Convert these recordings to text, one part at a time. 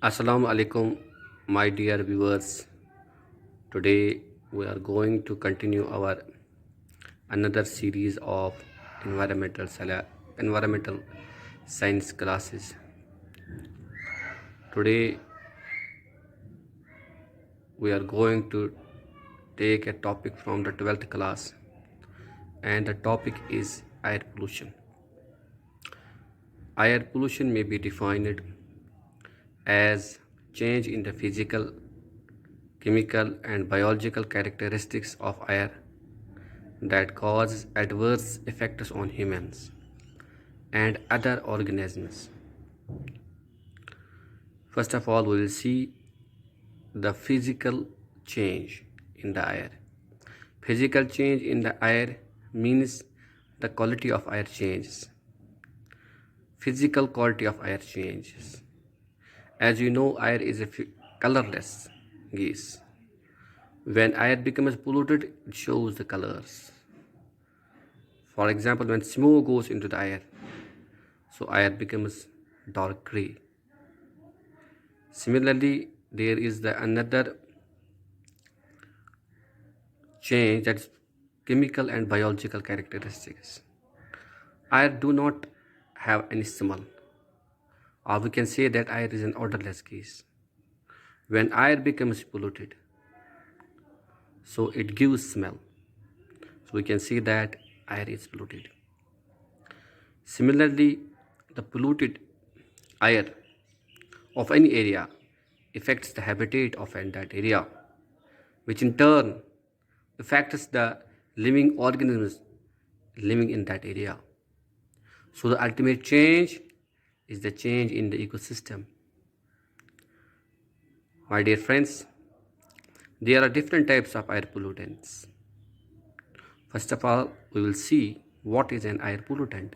Assalamu alaikum, my dear viewers. Today we are going to continue our another series of environmental science classes. Today we are going to take a topic from the 12th class, and the topic is air pollution. Air pollution may be defined as change in the physical, chemical, and biological characteristics of air that cause adverse effects on humans and other organisms. First of all, we will see the physical change in the air. Physical change in the air means the quality of air changes. Physical quality of air changes. As you know, air is a colorless gas. When air becomes polluted, it shows the colors. For example, when smoke goes into the air, so air becomes dark gray. Similarly, there is the another change, that is chemical and biological characteristics. Air do not have any smell, or we can say that air is an odorless gas. When air becomes polluted, so it gives smell. So we can see that air is polluted. Similarly, the polluted air of any area affects the habitat of that area, which in turn affects the living organisms living in that area. So the ultimate change is the change in the ecosystem. My dear friends, there are different types of air pollutants. First of all, we will see what is an air pollutant.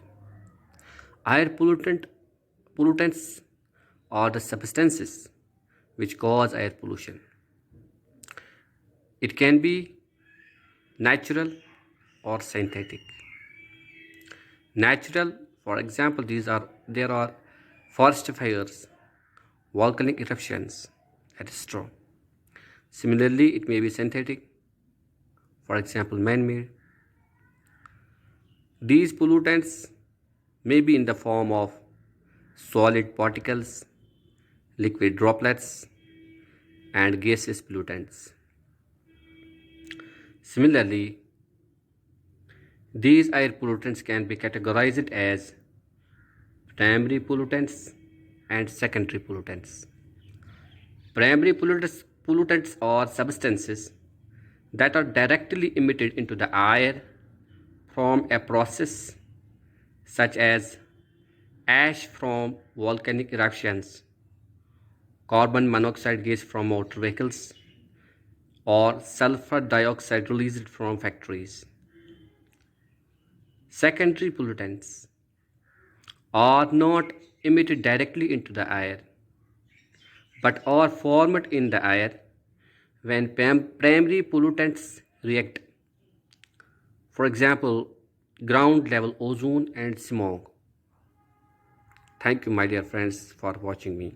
Air pollutants are the substances which cause air pollution. It can be natural or synthetic. Natural, for example, there are forest fires, volcanic eruptions, that is true. Similarly, it may be synthetic, for example, man-made. These pollutants may be in the form of solid particles, liquid droplets, and gaseous pollutants. Similarly, these air pollutants can be categorized as primary pollutants and secondary pollutants. Primary pollutants are substances that are directly emitted into the air from a process such as ash from volcanic eruptions, carbon monoxide gas from motor vehicles, or sulfur dioxide released from factories. Secondary pollutants are not emitted directly into the air but are formed in the air when primary pollutants react. For example, ground level ozone and smog. Thank you, my dear friends, for watching me.